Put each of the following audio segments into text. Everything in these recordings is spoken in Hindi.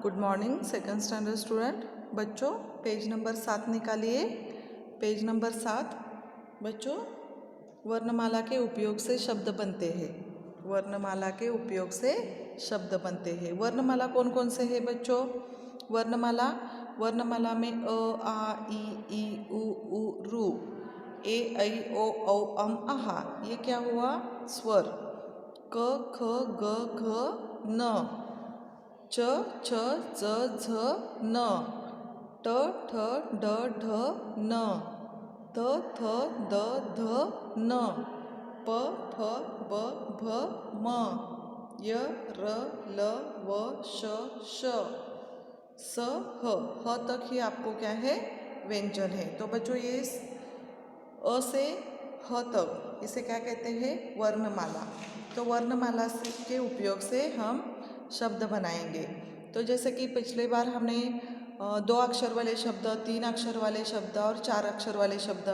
Good morning second standard student. बच्चों पेज नंबर 7 निकालिए। Page number 7। बच्चों वर्णमाला के उपयोग से शब्द बनते हैं। वर्णमाला के उपयोग से शब्द बनते हैं। वर्णमाला कौन कौन से है बच्चों? वर्णमाला में अ आ ई उ रू, ए ऐ ओ औ अम आहा, ये क्या हुआ? स्वर। क ख ग घ न, च छ ज झ न, ट ठ ड ढ न, थ थ द ध न, प फ ब भ म, य र ल व श श, स ह तक ही आपको क्या है? व्यंजन है। तो बच्चों ये अ से ह तक इसे क्या कहते हैं? वर्णमाला। तो वर्णमाला के उपयोग से हम शब्द बनाएंगे। तो जैसे कि पिछले बार हमने 2 अक्षर वाले शब्द, 3 अक्षर वाले शब्द और 4 अक्षर वाले शब्द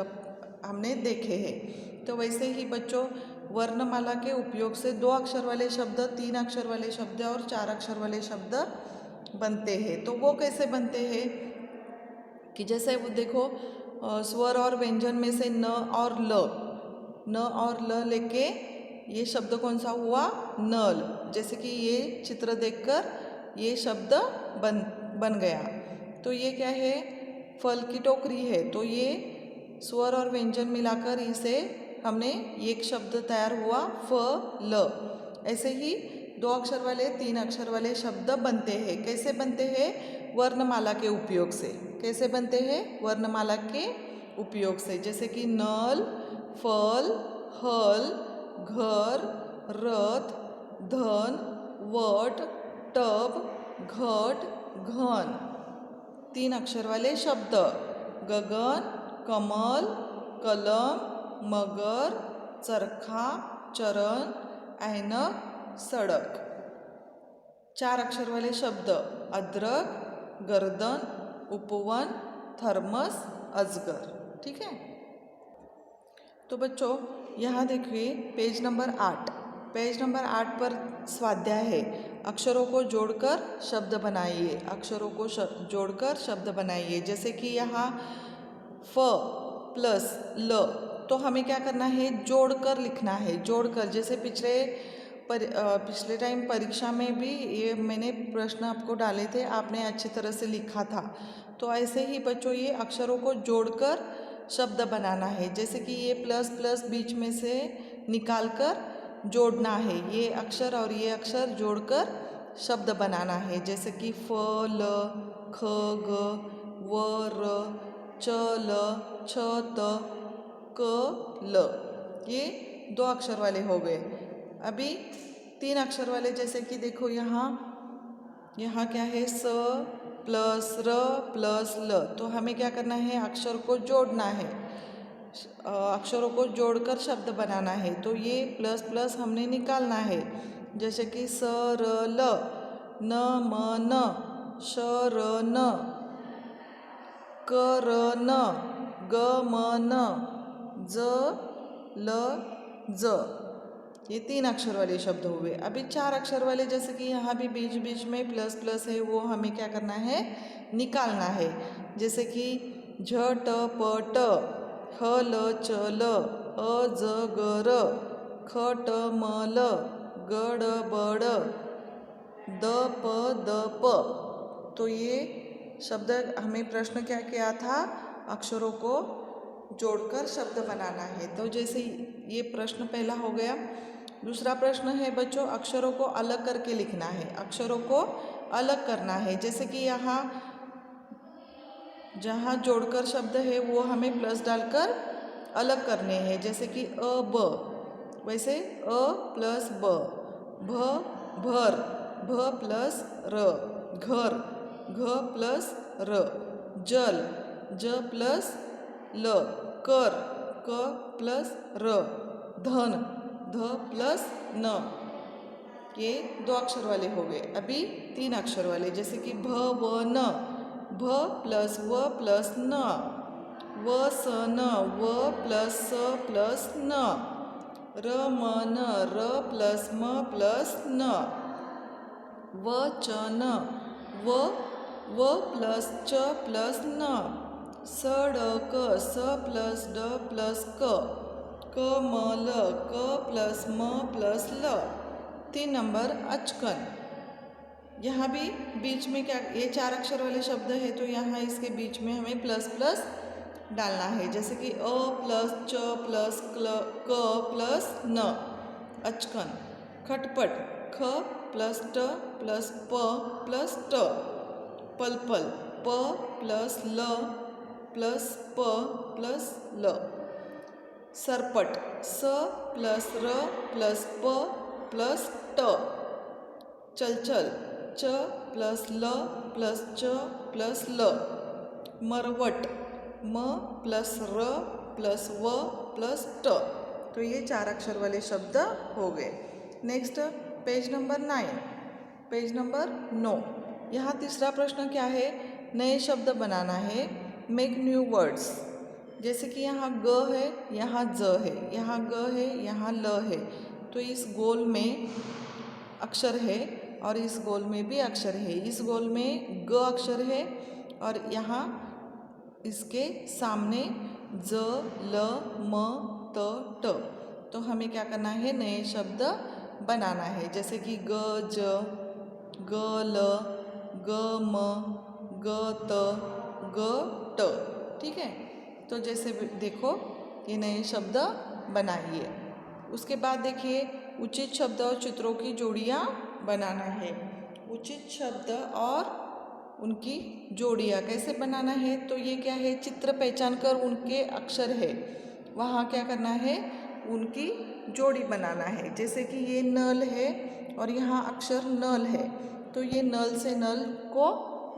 हमने देखे हैं। तो वैसे ही बच्चों वर्णमाला के उपयोग से 2 अक्षर वाले शब्द, 3 अक्षर वाले शब्द और 4 अक्षर वाले शब्द बनते हैं। तो वो कैसे बनते हैं कि जैसे वो देखो, स्वर और व्यंजन में से न और ल लेके ये शब्द कौन सा हुआ? नल। जैसे कि ये चित्र देखकर ये शब्द बन गया। तो ये क्या है? फल की टोकरी है। तो ये स्वर और व्यंजन मिलाकर इसे हमने एक शब्द तैयार हुआ, फल। ऐसे ही 2 अक्षर वाले, 3 अक्षर वाले शब्द बनते हैं। कैसे बनते हैं? वर्णमाला के उपयोग से। कैसे बनते हैं? वर्णमाला के उपयोग से। जैसे कि नल, फल, हल, घर, रथ, धन, वट, टब, घट, घन। 3 अक्षर वाले शब्द गगन, कमल, कलम, मगर, चरखा, चरण, ऐनक, सड़क। 4 अक्षर वाले शब्द अदरक, गर्दन, उपवन, थर्मस, अजगर। ठीक है। तो बच्चों यहाँ देखिए पेज नंबर 8। पेज नंबर 8 पर स्वाध्याय है। अक्षरों को जोड़कर शब्द बनाइए। अक्षरों को जोड़कर शब्द बनाइए। जैसे कि यहाँ फ प्लस ल, तो हमें क्या करना है? जोड़कर लिखना है। जोड़कर, जैसे पिछले टाइम परीक्षा में भी ये मैंने प्रश्न आपको डाले थे, आपने अच्छी तरह से लिखा था। तो ऐसे ही बच्चों ये अक्षरों को जोड़कर शब्द बनाना है। जैसे कि ये प्लस प्लस बीच में से निकाल कर जोड़ना है। ये अक्षर और ये अक्षर जोड़कर शब्द बनाना है। जैसे कि फ ल, ख ग, व र, च ल, छ त, क ल। ये 2 अक्षर वाले हो गए। अभी 3 अक्षर वाले, जैसे कि देखो यहाँ क्या है? स प्लस र प्लस ल। तो हमें क्या करना है? अक्षर को जोड़ना है। अक्षरों को जोड़कर शब्द बनाना है। तो ये प्लस प्लस हमने निकालना है। जैसे कि स र ल, न म न, श र न, क र न, ग म न, ज ल ज। ये 3 अक्षर वाले शब्द हुए। अभी 4 अक्षर वाले, जैसे कि यहाँ भी बीच बीच में प्लस प्लस है, वो हमें क्या करना है? निकालना है। जैसे कि झ ट प ट, ह ल च ल, अ ज ग र, ख ट म ल, ग ड़ ब ड़, द प द प। तो ये शब्द हमें प्रश्न क्या किया था? अक्षरों को जोड़कर शब्द बनाना है। तो जैसे ये प्रश्न पहला हो गया। दूसरा प्रश्न है बच्चों, अक्षरों को अलग करके लिखना है। अक्षरों को अलग करना है। जैसे कि यहाँ जहाँ जोड़कर शब्द है वो हमें प्लस डालकर अलग करने हैं। जैसे कि अ ब, वैसे अ प्लस ब, भ भर, भ प्लस र, घर, घ प्लस र, जल, ज प्लस ल, कर, क प्लस र, धन, ध प्लस न। ये 2 अक्षर वाले हो गए। अभी 3 अक्षर वाले, जैसे कि भ व न, भ प्लस व प्लस न, व स न, व प्लस स प्लस न, र म न, र प्लस म प्लस न, व च न, व प्लस च प्लस न, स ड क, स प्लस ड प्लस क म ल, क प्लस म प्लस ल। 3 नंबर अचकन। यहाँ भी बीच में क्या, ये 4 अक्षर वाले शब्द है तो यहाँ इसके बीच में हमें प्लस प्लस डालना है, जैसे कि अ प्लस च प्लस क प्लस न, अचकन। खटपट, ख प्लस ट प्लस प प्लस ट। पलपल, प प्लस ल प्लस प प्लस ल। सरपट, स प्लस र प्लस प प्लस ट। चलचल, च प्लस ल प्लस च प्लस ल। मरवट, म प्लस र प्लस व प्लस ट। तो ये 4 अक्षर वाले शब्द हो गए। Next page number 9, page number 9। यहाँ तीसरा प्रश्न क्या है, नए शब्द बनाना है, मेक न्यू वर्ड्स। जैसे कि यहाँ ग है, यहाँ ज है, यहाँ ग है, यहाँ ल है, तो इस गोल में अक्षर है और इस गोल में भी अक्षर है। इस गोल में ग अक्षर है और यहाँ इसके सामने ज ल म त ट। तो हमें क्या करना है, नए शब्द बनाना है, जैसे कि ग ज, ग ल, ग म, ग त, ग ट। ठीक है, तो जैसे देखो ये नए शब्द बनाइए। उसके बाद देखिए उचित शब्द और चित्रों की जोड़ियाँ बनाना है। उचित शब्द और उनकी जोड़ियाँ कैसे बनाना है, तो ये क्या है, चित्र पहचान कर उनके अक्षर है, वहाँ क्या करना है, उनकी जोड़ी बनाना है। जैसे कि ये नल है और यहाँ अक्षर नल है, तो ये नल से नल को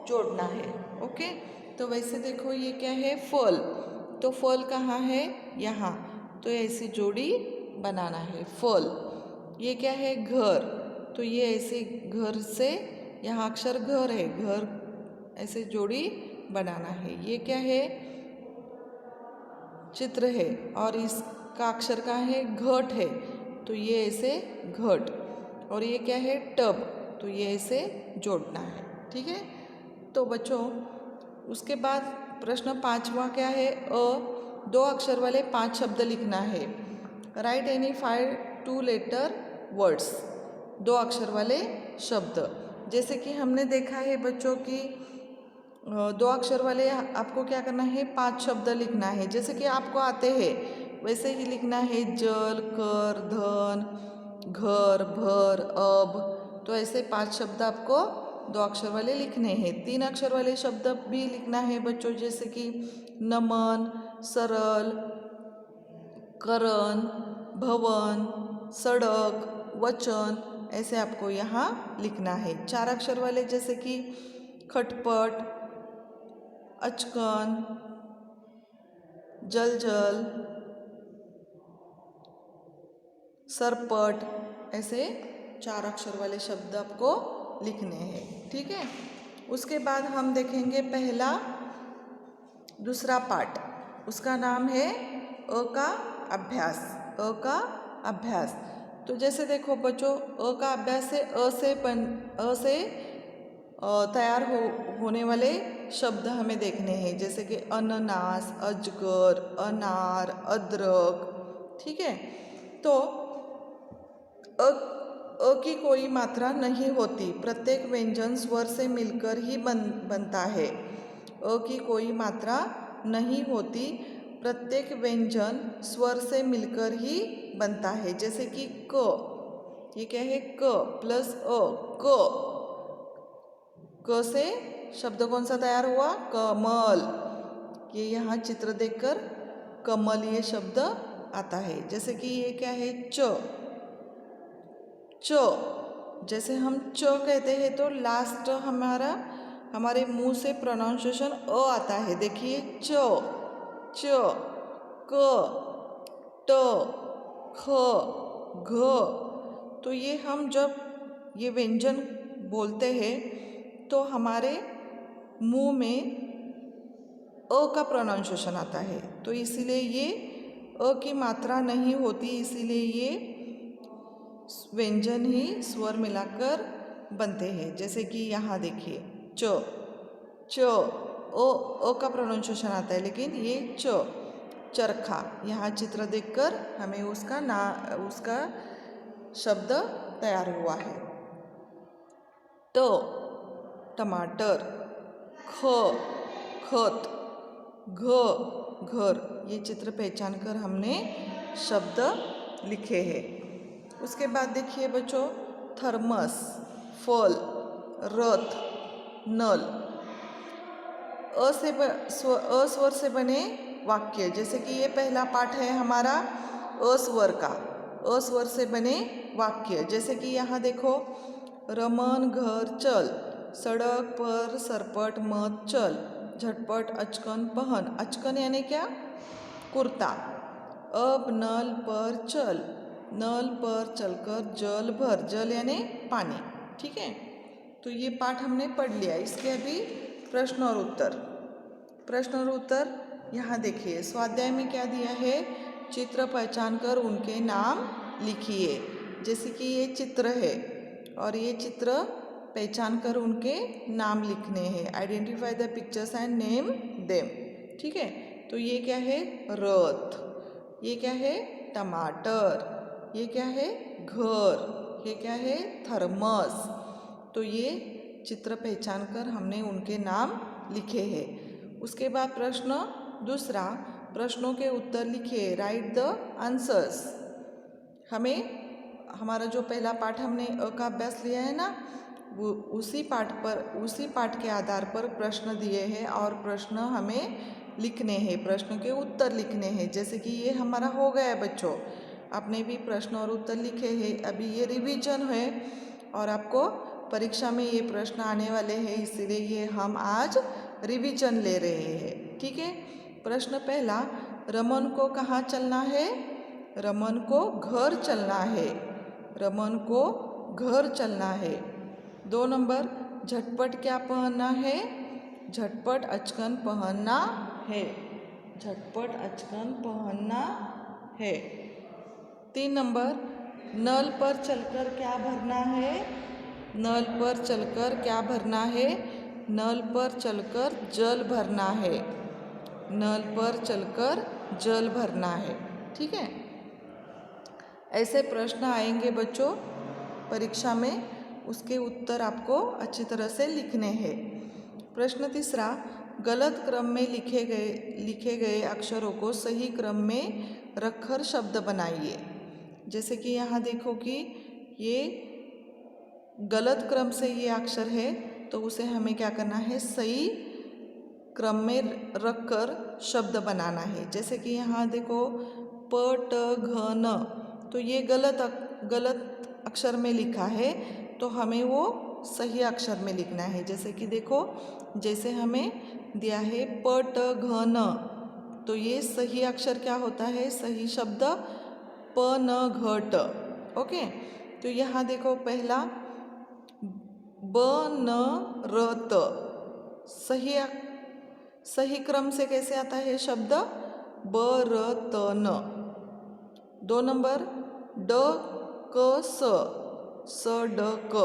जोड़ना है। ओके, तो वैसे देखो ये क्या है, फल, तो फल कहाँ है, यहाँ, तो ऐसी जोड़ी बनाना है, फल। ये क्या है, घर, तो ये ऐसे घर से, यहाँ अक्षर घर है, घर, ऐसे जोड़ी बनाना है। ये क्या है, चित्र है और इसका अक्षर कहाँ है, घट है, तो ये ऐसे घट। और ये क्या है, टब, तो ये ऐसे जोड़ना है। ठीक है, तो बच्चों उसके बाद प्रश्न 5वां क्या है, 2 अक्षर वाले 5 शब्द लिखना है। राइट एनी 5 2 लेटर वर्ड्स, 2 अक्षर वाले शब्द। जैसे कि हमने देखा है बच्चों की 2 अक्षर वाले आपको क्या करना है, 5 शब्द लिखना है, जैसे कि आपको आते हैं वैसे ही लिखना है, जल, कर, धन, घर, भर, अब। तो ऐसे 5 शब्द आपको 2 अक्षर वाले लिखने हैं। 3 अक्षर वाले शब्द भी लिखना है बच्चों, जैसे कि नमन, सरल, करण, भवन, सड़क, वचन, ऐसे आपको यहाँ लिखना है। 4 अक्षर वाले जैसे कि खटपट, अचकन, जलजल, सरपट, ऐसे 4 अक्षर वाले शब्द आपको लिखने हैं। ठीक है, उसके बाद हम देखेंगे पहला दूसरा पार्ट, उसका नाम है अ का अभ्यास। अ का अभ्यास, तो जैसे देखो बच्चों, अ का अभ्यास है, अ से तैयार होने वाले शब्द हमें देखने हैं, जैसे कि अननास, अजगर, अनार, अदरक। ठीक है, तो अ की कोई मात्रा नहीं होती, प्रत्येक व्यंजन स्वर से मिलकर ही बनता है। अ की कोई मात्रा नहीं होती, प्रत्येक व्यंजन स्वर से मिलकर ही बनता है, जैसे कि क, ये क्या है, क प्लस अ, क से शब्द कौन सा तैयार हुआ, कमल। ये यहाँ चित्र देखकर कमल ये शब्द आता है। जैसे कि ये क्या है, च, जैसे हम च कहते हैं तो लास्ट हमारे मुंह से प्रोनाउंसिएशन अ आता है। देखिए च, क, ट, ख, घ, तो ये हम जब ये व्यंजन बोलते हैं तो हमारे मुंह में अ का प्रोनाउंसिएशन आता है, तो इसीलिए ये अ की मात्रा नहीं होती, इसीलिए ये व्यंजन ही स्वर मिलाकर बनते हैं। जैसे कि यहाँ देखिए च च अ का प्रोनाउंसिएशन आता है, लेकिन ये च, चरखा। यहाँ चित्र देखकर हमें उसका शब्द तैयार हुआ है। ट टमाटर, ख खत, घ घर। ये चित्र पहचान कर हमने शब्द लिखे हैं। उसके बाद देखिए बच्चों, थर्मस, फल, रथ, नल। अ स्वर से बने वाक्य, जैसे कि ये पहला पाठ है हमारा अ स्वर का। अ स्वर से बने वाक्य, जैसे कि यहाँ देखो, रमन घर चल, सड़क पर सरपट मत चल, झटपट अचकन पहन। अचकन यानी क्या? कुर्ता। अब नल पर चल, नल पर चलकर जल भर। जल यानी पानी। ठीक है, तो ये पाठ हमने पढ़ लिया। इसके अभी प्रश्न और उत्तर यहाँ देखिए। स्वाध्याय में क्या दिया है? चित्र पहचान कर उनके नाम लिखिए। जैसे कि ये चित्र है और ये चित्र पहचान कर उनके नाम लिखने हैं। Identify the pictures and name them. ठीक है, तो ये क्या है? रथ। ये क्या है? टमाटर। ये क्या है? घर। ये क्या है? थर्मस। तो ये चित्र पहचान कर हमने उनके नाम लिखे हैं। उसके बाद प्रश्न दूसरा, प्रश्नों के उत्तर लिखिए। Right the answers. हमें हमारा जो पहला पाठ हमने अ का अभ्यास लिया है ना, वो उसी पाठ के आधार पर प्रश्न दिए हैं और प्रश्न हमें लिखने हैं, प्रश्न के उत्तर लिखने हैं। जैसे कि ये हमारा हो गया है बच्चों, आपने भी प्रश्न और उत्तर लिखे हैं। अभी ये रिवीजन है और आपको परीक्षा में ये प्रश्न आने वाले हैं, इसलिए ये हम आज रिवीजन ले रहे हैं। ठीक है, प्रश्न पहला, रमन को कहाँ चलना है? रमन को घर चलना है। रमन को घर चलना है। 2 नंबर, झटपट क्या पहनना है? झटपट अचकन पहनना है। झटपट अचकन पहनना है। 3 नंबर, नल पर चलकर क्या भरना है? नल पर चलकर क्या भरना है? नल पर चलकर जल भरना है। नल पर चलकर जल भरना है। ठीक है, ऐसे प्रश्न आएंगे बच्चों परीक्षा में, उसके उत्तर आपको अच्छी तरह से लिखने हैं। प्रश्न तीसरा, गलत क्रम में लिखे गए अक्षरों को सही क्रम में रखकर शब्द बनाइए। जैसे कि यहाँ देखो कि ये गलत क्रम से ये अक्षर है, तो उसे हमें क्या करना है? सही क्रम में रखकर शब्द बनाना है। जैसे कि यहाँ देखो, प ट घ न, तो ये गलत अक्षर में लिखा है, तो हमें वो सही अक्षर में लिखना है। जैसे कि देखो, जैसे हमें दिया है प ट घ न, तो ये सही अक्षर क्या होता है? सही शब्द प न घ ट। ओके, तो यहाँ देखो, पहला ब न र त, सही क्रम से कैसे आता है शब्द? ब र त न। 2 नंबर, ड क स ड क,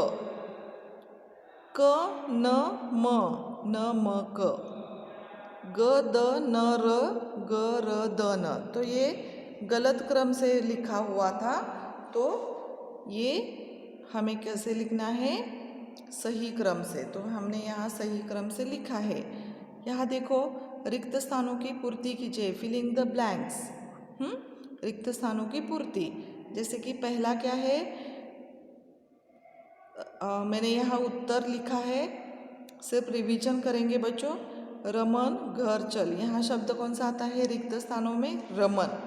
क न म क, ग द न र ग र द न। तो ये गलत क्रम से लिखा हुआ था, तो ये हमें कैसे लिखना है? सही क्रम से। तो हमने यहाँ सही क्रम से लिखा है। यहाँ देखो, रिक्त स्थानों की पूर्ति कीजिए। Filling the blanks. रिक्त स्थानों की पूर्ति, जैसे कि पहला क्या है? मैंने यहाँ उत्तर लिखा है, सिर्फ रिवीजन करेंगे बच्चों। रमन घर चल, यहाँ शब्द कौन सा आता है रिक्त स्थानों में? रमन।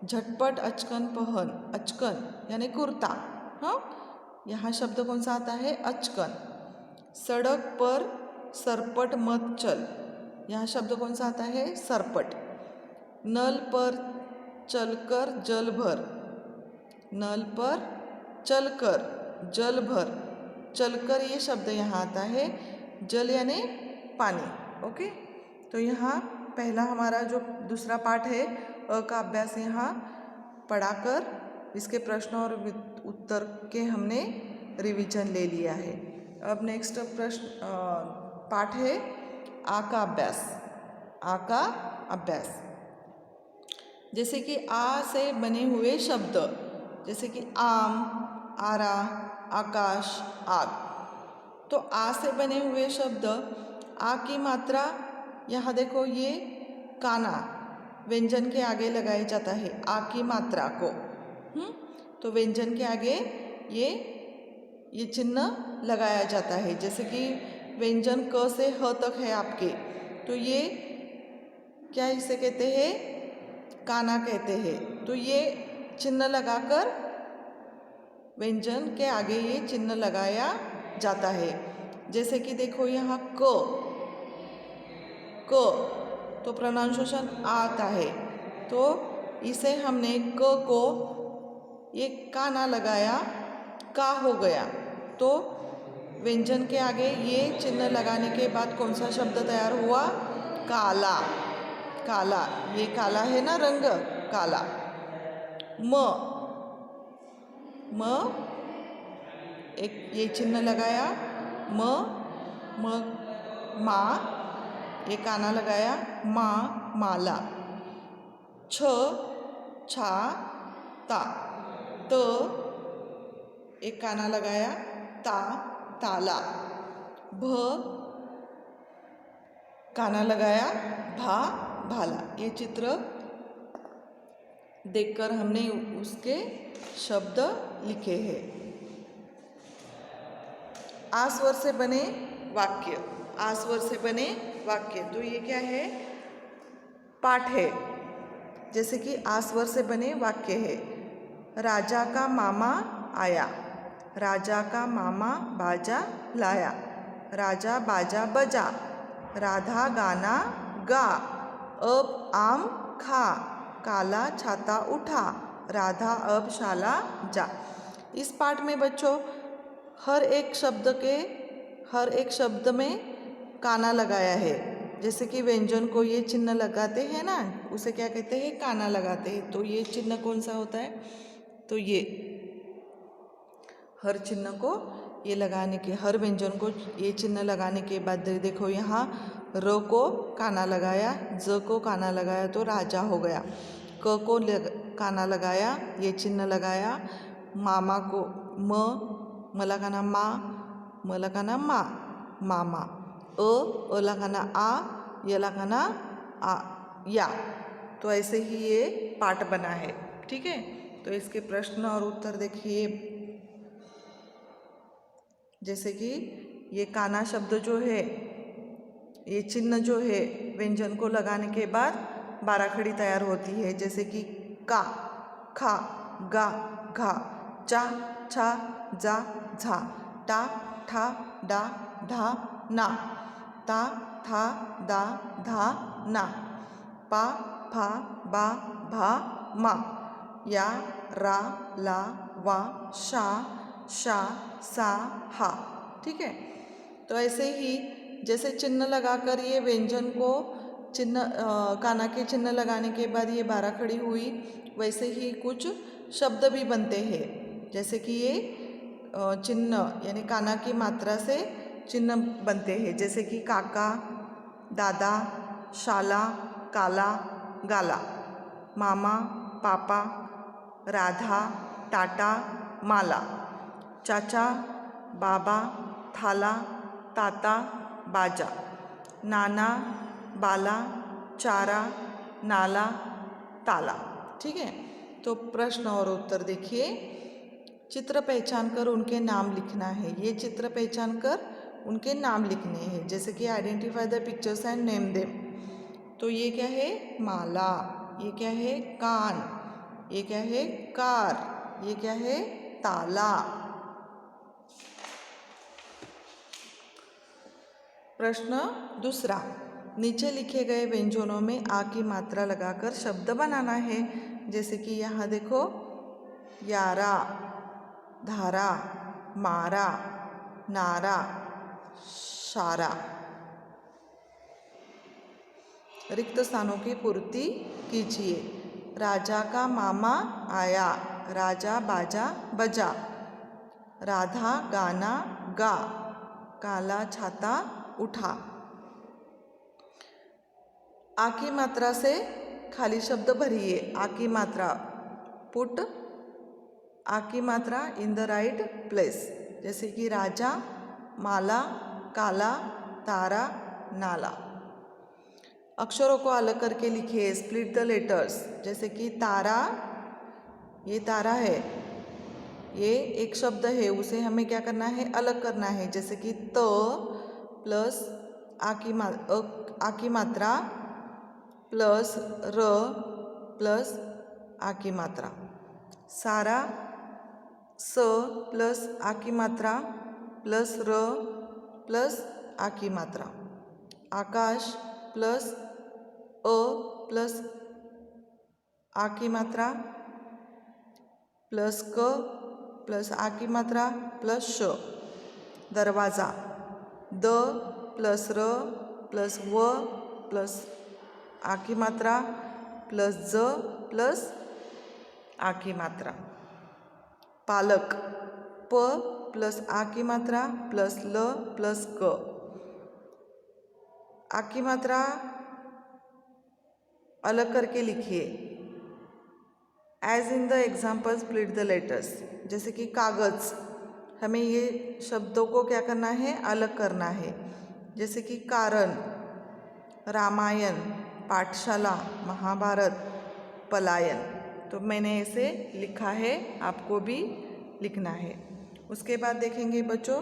झटपट अचकन पहन, अचकन यानी कुर्ता। हाँ, यहाँ शब्द कौन सा आता है? अचकन। सड़क पर सरपट मत चल, यहाँ शब्द कौन सा आता है? सरपट। नल पर चलकर जल भर, नल पर चलकर जल भर। चलकर ये शब्द यहाँ आता है, जल यानी पानी। ओके, तो यहाँ पहला हमारा जो दूसरा पाठ है अ का अभ्यास यहाँ पढ़ाकर इसके प्रश्न और उत्तर के हमने रिवीजन ले लिया है। अब नेक्स्ट प्रश्न पाठ है आ का अभ्यास। आ का अभ्यास, जैसे कि आ से बने हुए शब्द, जैसे कि आम, आरा, आकाश, आग। तो आ से बने हुए शब्द, आ की मात्रा यहाँ देखो, ये काना व्यंजन के आगे लगाया जाता है आ की मात्रा को। तो व्यंजन के आगे ये चिन्ह लगाया जाता है। जैसे कि व्यंजन क से ह तक है आपके, तो ये क्या इसे कहते हैं, काना कहते हैं। तो ये चिन्ह लगाकर व्यंजन के आगे ये चिन्ह लगाया जाता है। जैसे कि देखो यहाँ क तो प्रोनाउंसिएशन आता है, तो इसे हमने क को ये काना लगाया, का हो गया। तो व्यंजन के आगे ये चिन्ह लगाने के बाद कौन सा शब्द तैयार हुआ, काला। काला, ये काला है ना रंग, काला। एक ये चिन्ह लगाया, मा, ये काना लगाया, माला। छा, ता, एक काना लगाया, ताला। काना लगाया, भाला। ये चित्र देखकर हमने उसके शब्द लिखे हैं। आ स्वर से बने वाक्य, आ स्वर से बने वाक्य, तो ये क्या है, पाठ है। जैसे कि आ स्वर से बने वाक्य है, राजा का मामा आया, राजा का मामा बाजा लाया, राजा बाजा बजा, राधा गाना गा, अब आम खा, काला छाता उठा, राधा अब शाला जा। इस पाठ में बच्चों हर एक शब्द में काना लगाया है। जैसे कि व्यंजन को ये चिन्ह लगाते हैं ना, उसे क्या कहते हैं, काना लगाते हैं। तो ये चिन्ह कौन सा होता है, तो ये हर चिन्ह को ये लगाने के, हर व्यंजन को ये चिन्ह लगाने के बाद देखो यहाँ र को काना लगाया, ज को काना लगाया तो राजा हो गया। क को काना लगाया, ये चिन्ह लगाया। मामा को म लगाना मा, म लगाना मा, मामा। अ लगाना आ, य लगाना आ, या। तो ऐसे ही ये पाठ बना है। ठीक है, तो इसके प्रश्न और उत्तर देखिए। जैसे कि ये काना शब्द जो है, ये चिन्ह जो है, व्यंजन को लगाने के बाद बाराखड़ी तैयार होती है। जैसे कि का, खा, गा, घा, चा, छा, जा, झा, टा, ठा, डा, ढा, ना, ता, था, दा, धा, ना, पा, फा, बा, भा, मा, या, रा, ला, वा, शा, शा, सा, हा। ठीक है, तो ऐसे ही जैसे चिन्ह लगाकर ये व्यंजन को काना के चिन्ह लगाने के बाद ये बाराखड़ी हुई, वैसे ही कुछ शब्द भी बनते हैं। जैसे कि ये चिन्ह यानी काना की मात्रा से चिन्ह बनते हैं। जैसे कि काका, दादा, शाला, काला, गाला, मामा, पापा, राधा, टाटा, माला, चाचा, बाबा, थाला, ताता, बाजा, नाना, बाला, चारा, नाला, ताला। ठीक है, तो प्रश्न और उत्तर देखिए। चित्र पहचान कर उनके नाम लिखना है। ये चित्र पहचान कर उनके नाम लिखने हैं। जैसे कि identify the pictures and name them. तो ये क्या है, माला। ये क्या है, कान। ये क्या है, कार। ये क्या है, ताला। प्रश्न दूसरा, नीचे लिखे गए व्यंजनों में आ की मात्रा लगाकर शब्द बनाना है। जैसे कि यहाँ देखो, यारा, धारा, मारा, नारा, सारा। रिक्त स्थानों की पूर्ति कीजिए। राजा का मामा आया, राजा बाजा बजा, राधा गाना गा, काला छाता उठा। आ की मात्रा से खाली शब्द भरिए। आ की मात्रा, पुट आ की मात्रा इन द राइट प्लेस। जैसे कि राजा, माला, काला, तारा, नाला। अक्षरों को अलग करके लिखिए, स्प्लिट द लेटर्स। जैसे कि तारा, ये तारा है, ये एक शब्द है, उसे हमें क्या करना है, अलग करना है। जैसे कि त प्लस आ की मात्रा प्लस र प्लस आ की मात्रा। सारा, स प्लस आ की मात्रा प्लस र प्लस आ की मात्रा। आकाश प्लस अ प्लस आ की मात्रा प्लस क प्लस आ की मात्रा प्लस श। दरवाज़ा, द प्लस र प्लस व प्लस आ की मात्रा प्लस ज प्लस आ की मात्रा। पालक, प प्लस आ की मात्रा प्लस ल प्लस क। आ की मात्रा अलग करके लिखिए। As in the example split the letters. जैसे कि कागज, हमें ये शब्दों को क्या करना है, अलग करना है। जैसे कि कारण, रामायण, पाठशाला, महाभारत, पलायन। तो मैंने ऐसे लिखा है, आपको भी लिखना है। उसके बाद देखेंगे बच्चों,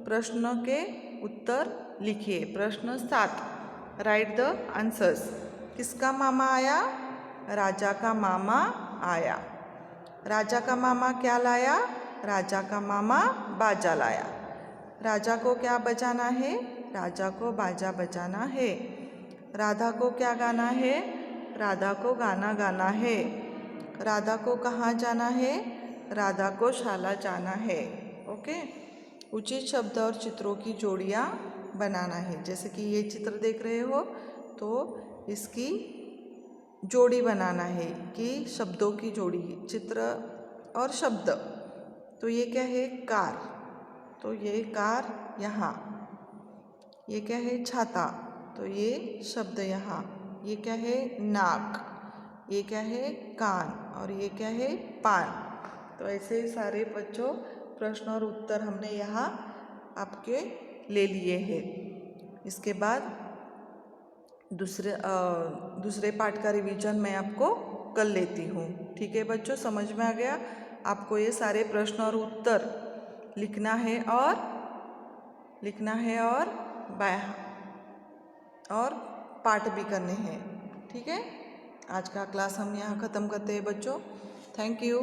प्रश्न के उत्तर लिखिए। प्रश्न 7, राइट द आंसर्स। किसका मामा आया? राजा का मामा आया। राजा का मामा क्या लाया? राजा का मामा बाजा लाया। राजा को क्या बजाना है? राजा को बाजा बजाना है। राधा को क्या गाना है? राधा को गाना गाना है। राधा को कहाँ जाना है? राधा को शाला जाना है। ओके। उचित शब्द और चित्रों की जोड़ियाँ बनाना है। जैसे कि ये चित्र देख रहे हो, तो इसकी जोड़ी बनाना है कि शब्दों की जोड़ी, चित्र और शब्द। तो ये क्या है? कार। तो ये कार यहाँ। ये क्या है? छाता। तो ये शब्द यहाँ। ये क्या है? नाक। ये क्या है? कान। और ये क्या है? पान। तो ऐसे सारे बच्चों प्रश्न और उत्तर हमने यहाँ आपके ले लिए हैं। इसके बाद दूसरे पार्ट का रिवीजन मैं आपको कर लेती हूँ। ठीक है बच्चों, समझ में आ गया? आपको ये सारे प्रश्न और उत्तर लिखना है और पाठ भी करने हैं। ठीक है, आज का क्लास हम यहाँ ख़त्म करते हैं बच्चों। Thank you.